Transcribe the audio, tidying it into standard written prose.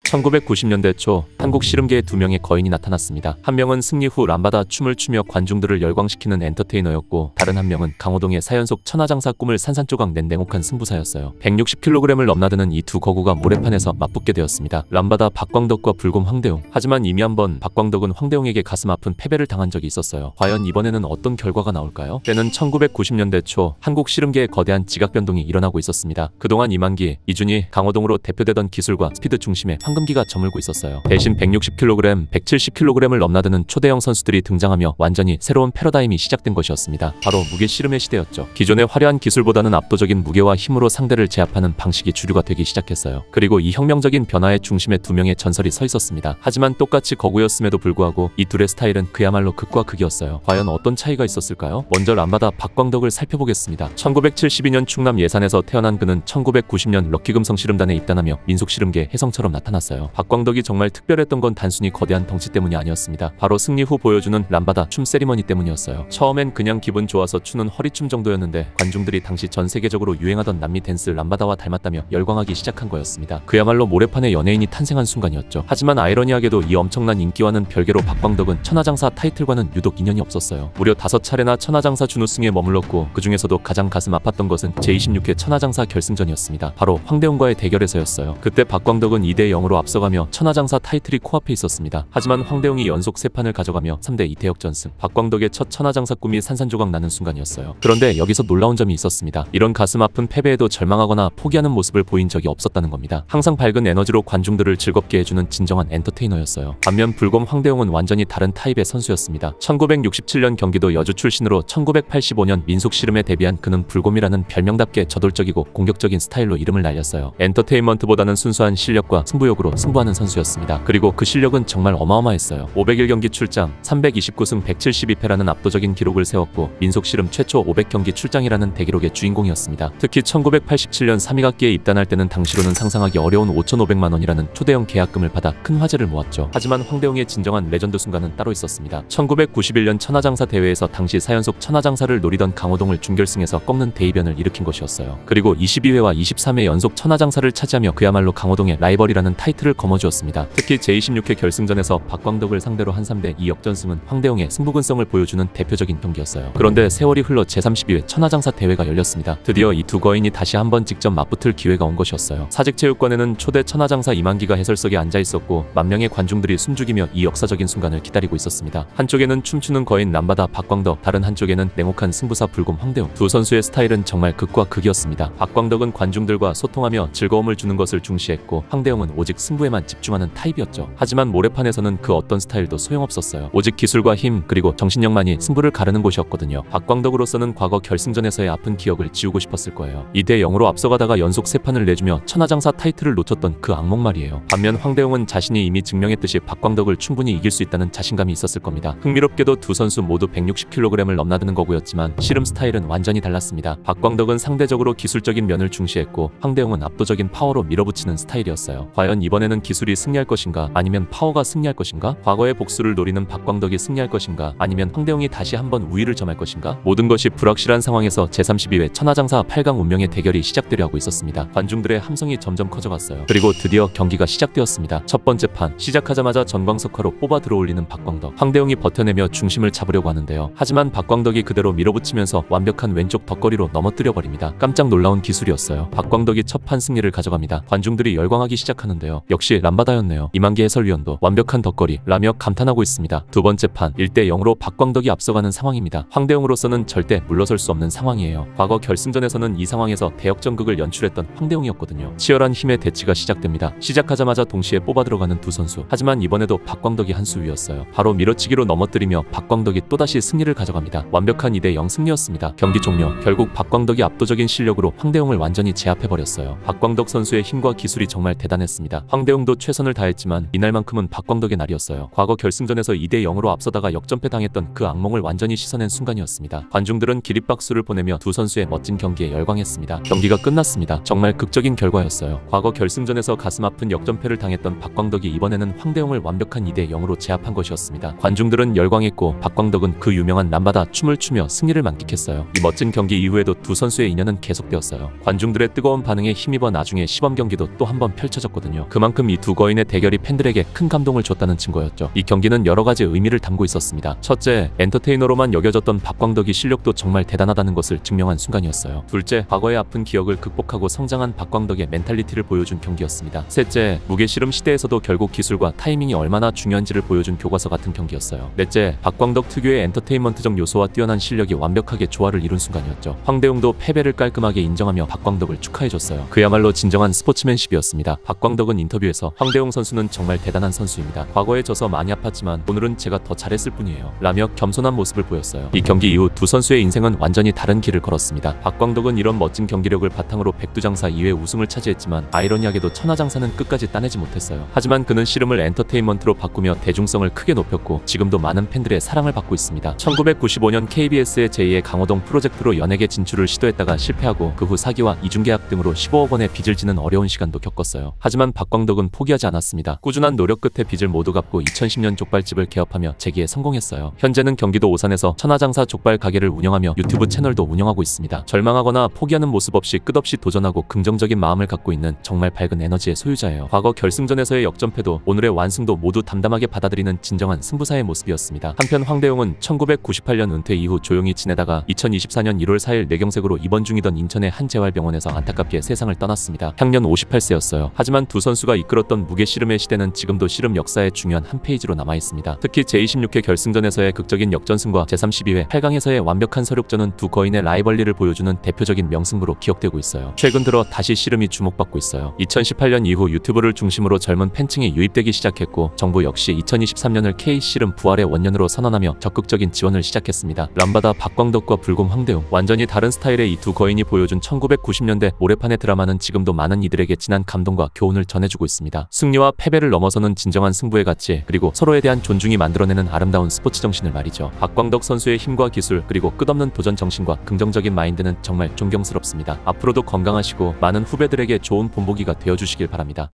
1990년대 초 한국 씨름계에 두 명의 거인이 나타났습니다. 한 명은 승리 후 람바다 춤을 추며 관중들을 열광시키는 엔터테이너였고, 다른 한 명은 강호동의 4연속 천하장사 꿈을 산산조각 낸 냉혹한 승부사였어요. 160kg을 넘나드는 이 두 거구가 모래판에서 맞붙게 되었습니다. 람바다 박광덕과 불곰 황대웅. 하지만 이미 한번 박광덕은 황대웅에게 가슴 아픈 패배를 당한 적이 있었어요. 과연 이번에는 어떤 결과가 나올까요? 때는 1990년대 초 한국 씨름계에 거대한 지각 변동이 일어나고 있었습니다. 그동안 이만기, 이준희, 강호동으로 대표되던 기술과 스피드 중심의 황금기가 저물고 있었어요. 대신 160kg, 170kg을 넘나드는 초대형 선수들이 등장하며 완전히 새로운 패러다임이 시작된 것이었습니다. 바로 무게 씨름의 시대였죠. 기존의 화려한 기술보다는 압도적인 무게와 힘으로 상대를 제압하는 방식이 주류가 되기 시작했어요. 그리고 이 혁명적인 변화의 중심에 두 명의 전설이 서 있었습니다. 하지만 똑같이 거구였음에도 불구하고 이 둘의 스타일은 그야말로 극과 극이었어요. 과연 어떤 차이가 있었을까요? 먼저 람바다 박광덕을 살펴보겠습니다. 1972년 충남 예산에서 태어난 그는 1990년 럭키금성 씨름단에 입단하며 민속씨름계 혜성처럼 나타났어요. 박광덕이 정말 특별했던 건 단순히 거대한 덩치 때문이 아니었습니다. 바로 승리 후 보여주는 람바다 춤 세리머니 때문이었어요. 처음엔 그냥 기분 좋아서 추는 허리춤 정도였는데 관중들이 당시 전 세계적으로 유행하던 남미 댄스 람바다와 닮았다며 열광하기 시작한 거였습니다. 그야말로 모래판에 연예인이 탄생한 순간이었죠. 하지만 아이러니하게도 이 엄청난 인기와는 별개로 박광덕은 천하장사 타이틀과는 유독 인연이 없었어요. 무려 5차례나 천하장사 준우승에 머물렀고, 그 중에서도 가장 가슴 아팠던 것은 제26회 천하장사 결승전이었습니다. 바로 황대웅과의 대결에서였어요. 그때 박광덕은 2대0으로 앞서가며 천하장사 타이틀이 코앞에 있었습니다. 하지만 황대웅이 연속 3판을 가져가며 3대 2대 역전승. 박광덕의 첫 천하장사 꿈이 산산조각 나는 순간이었어요. 그런데 여기서 놀라운 점이 있었습니다. 이런 가슴 아픈 패배에도 절망하거나 포기하는 모습을 보인 적이 없었다는 겁니다. 항상 밝은 에너지로 관중들을 즐겁게 해주는 진정한 엔터테이너였어요. 반면 불곰 황대웅은 완전히 다른 타입의 선수였습니다. 1967년 경기도 여주 출신으로 1985년 민속씨름에 데뷔한 그는 불곰이라는 별명답게 저돌적이고 공격적인 스타일로 이름을 날렸어요. 엔터테인먼트보다는 순수한 실력과 승부욕으로 승부하는 선수였습니다. 그리고 그 실력은 정말 어마어마했어요. 501경기 출장, 329승 172패라는 압도적인 기록을 세웠고, 민속씨름 최초 500경기 출장이라는 대기록의 주인공이었습니다. 특히 1987년 3위각기에 입단할 때는 당시로는 상상하기 어려운 5,500만 원이라는 초대형 계약금을 받아 큰 화제를 모았죠. 하지만 황대웅의 진정한 레전드 순간은 따로 있었습니다. 1991년 천하장사 대회에서 당시 4연속 천하장사를 노리던 강호동을 준결승에서 꺾는 대이변을 일으킨 것이었어요. 그리고 22회와 23회 연속 천하장사를 차지하며 그야말로 강호동의 라이벌이라는 타이틀을 거머쥐었습니다. 특히 제26회 결승전에서 박광덕을 상대로 한 3대 2 역전승은 황대웅의 승부근성을 보여주는 대표적인 경기였어요. 그런데 세월이 흘러 제32회 천하장사 대회가 열렸습니다. 드디어 이 두 거인이 다시 한번 직접 맞붙을 기회가 온 것이었어요. 사직체육관에는 초대 천하장사 이만기가 해설석에 앉아있었고, 만명의 관중들이 숨죽이며 이 역사적인 순간을 기다리고 있었습니다. 한쪽에는 춤추는 거인 람바다 박광덕, 다른 한쪽에는 냉혹한 승부사 불곰 황대웅. 두 선수의 스타일은 정말 극과 극이었습니다. 박광덕은 관중들과 소통하며 즐거움을 주는 것을 중시했고, 황대웅은 오직 승부에만 집중하는 타입이었죠. 하지만 모래판에서는 그 어떤 스타일도 소용없었어요. 오직 기술과 힘, 그리고 정신력만이 승부를 가르는 곳이었거든요. 박광덕으로서는 과거 결승전에서의 아픈 기억을 지우고 싶었을 거예요. 2대 0으로 앞서가다가 연속 3판을 내주며 천하장사 타이틀을 놓쳤던 그 악몽 말이에요. 반면 황대웅은 자신이 이미 증명했듯이 박광덕을 충분히 이길 수 있다는 자신감이 있었을 겁니다. 흥미롭게도 두 선수 모두 160kg을 넘나드는 거구였지만 씨름 스타일은 완전히 달랐습니다. 박광덕은 상대적으로 기술적인 면을 중시했고, 황대웅은 압도적인 파워로 밀어붙이는 스타일이었어요. 과연 이번에는 기술이 승리할 것인가, 아니면 파워가 승리할 것인가? 과거의 복수를 노리는 박광덕이 승리할 것인가, 아니면 황대웅이 다시 한번 우위를 점할 것인가? 모든 것이 불확실한 상황에서 제32회 천하장사 8강 운명의 대결이 시작되려 하고 있었습니다. 관중들의 함성이 점점 커져갔어요. 그리고 드디어 경기가 시작되었습니다. 첫 번째 판, 시작하자마자 전광석화로 뽑아 들어올리는 박광덕. 황대웅이 버텨내며 중심을 잡으려고 하는데요. 하지만 박광덕이 그대로 밀어붙이면서 완벽한 왼쪽 덧거리로 넘어뜨려 버립니다. 깜짝 놀라운 기술이었어요. 박광덕이 첫 판 승리를 가져갑니다. 관중들이 열광하기 시작하는데요. 역시 람바다였네요. 이만기 해설위원도 완벽한 덧거리 라며 감탄하고 있습니다. 두 번째 판, 1대 0으로 박광덕이 앞서가는 상황입니다. 황대웅으로서는 절대 물러설 수 없는 상황이에요. 과거 결승전에서는 이 상황에서 대역전극을 연출했던 황대웅이었거든요. 치열한 힘의 대치가 시작됩니다. 시작하자마자 동시에 뽑아 들어가는 두 선수. 하지만 이번에도 박광덕이 한 수 위였어요. 바로 밀어치기로 넘어뜨리며 박광덕이 또다시 승리를 가져갑니다. 완벽한 2대 0 승리였습니다. 경기 종료. 결국 박광덕이 압도적인 실력으로 황대웅을 완전히 제압해버렸어요. 박광덕 선수의 힘과 기술이 정말 대단했습니다. 황대웅도 최선을 다했지만 이날만큼은 박광덕의 날이었어요. 과거 결승전에서 2대 0으로 앞서다가 역전패 당했던 그 악몽을 완전히 씻어낸 순간이었습니다. 관중들은 기립박수를 보내며 두 선수의 멋진 경기에 열광했습니다. 경기가 끝났습니다. 정말 극적인 결과였어요. 과거 결승전에서 가슴 아픈 역전패를 당했던 박광덕이 이번에는 황대웅을 완벽한 2대 0으로 제압한 것이었습니다. 관중들은 열광했고, 박광덕은 그 유명한 람바다 춤을 추며 승리를 만끽했어요. 이 멋진 경기 이후에도 두 선수의 인연은 계속되었어요. 관중들의 뜨거운 반응에 힘입어 나중에 시범 경기도 또 한 번 펼쳐졌거든요. 그 그만큼 이 두 거인의 대결이 팬들에게 큰 감동을 줬다는 증거였죠. 이 경기는 여러 가지 의미를 담고 있었습니다. 첫째, 엔터테이너로만 여겨졌던 박광덕이 실력도 정말 대단하다는 것을 증명한 순간이었어요. 둘째, 과거의 아픈 기억을 극복하고 성장한 박광덕의 멘탈리티를 보여준 경기였습니다. 셋째, 무게씨름 시대에서도 결국 기술과 타이밍이 얼마나 중요한지를 보여준 교과서 같은 경기였어요. 넷째, 박광덕 특유의 엔터테인먼트적 요소와 뛰어난 실력이 완벽하게 조화를 이룬 순간이었죠. 황대웅도 패배를 깔끔하게 인정하며 박광덕을 축하해줬어요. 그야말로 진정한 스포츠맨십이었습니다. 박광덕은 인터뷰에서 황대웅 선수는 정말 대단한 선수입니다. 과거에 져서 많이 아팠지만 오늘은 제가 더 잘했을 뿐이에요 라며 겸손한 모습을 보였어요. 이 경기 이후 두 선수의 인생은 완전히 다른 길을 걸었습니다. 박광덕은 이런 멋진 경기력을 바탕으로 백두장사 2회 우승을 차지했지만 아이러니하게도 천하장사는 끝까지 따내지 못했어요. 하지만 그는 씨름을 엔터테인먼트로 바꾸며 대중성을 크게 높였고 지금도 많은 팬들의 사랑을 받고 있습니다. 1995년 KBS의 제2의 강호동 프로젝트로 연예계 진출을 시도했다가 실패하고 그 후 사기와 이중계약 등으로 15억 원의 빚을 지는 어려운 시간도 겪었어요. 하지만 박광덕은 포기하지 않았습니다. 꾸준한 노력 끝에 빚을 모두 갚고 2010년 족발집을 개업하며 재기에 성공했어요. 현재는 경기도 오산에서 천하장사 족발 가게를 운영하며 유튜브 채널도 운영하고 있습니다. 절망하거나 포기하는 모습 없이 끝없이 도전하고 긍정적인 마음을 갖고 있는 정말 밝은 에너지의 소유자예요. 과거 결승전에서의 역전패도 오늘의 완승도 모두 담담하게 받아들이는 진정한 승부사의 모습이었습니다. 한편 황대웅은 1998년 은퇴 이후 조용히 지내다가 2024년 1월 4일 뇌경색으로 입원 중이던 인천의 한 재활병원에서 안타깝게 세상을 떠났습니다. 향년 58세였어요. 하지만 두 선수가 이끌었던 무게씨름의 시대는 지금도 씨름 역사의 중요한 한 페이지로 남아있습니다. 특히 제26회 결승전에서의 극적인 역전승과 제32회 8강에서의 완벽한 서륙전은 두 거인의 라이벌리를 보여주는 대표적인 명승부로 기억되고 있어요. 최근 들어 다시 씨름이 주목받고 있어요. 2018년 이후 유튜브를 중심으로 젊은 팬층이 유입되기 시작했고 정부 역시 2023년을 K씨름 부활의 원년으로 선언하며 적극적인 지원을 시작했습니다. 람바다 박광덕과 불곰 황대웅, 완전히 다른 스타일의 이 두 거인이 보여준 1990년대 모래판의 드라마는 지금도 많은 이들에게 진한 감동과 교훈을 전해주고 있습니다. 승리와 패배를 넘어서는 진정한 승부의 가치, 그리고 서로에 대한 존중이 만들어내는 아름다운 스포츠 정신을 말이죠. 박광덕 선수의 힘과 기술, 그리고 끝없는 도전 정신과 긍정적인 마인드는 정말 존경스럽습니다. 앞으로도 건강하시고 많은 후배들에게 좋은 본보기가 되어주시길 바랍니다.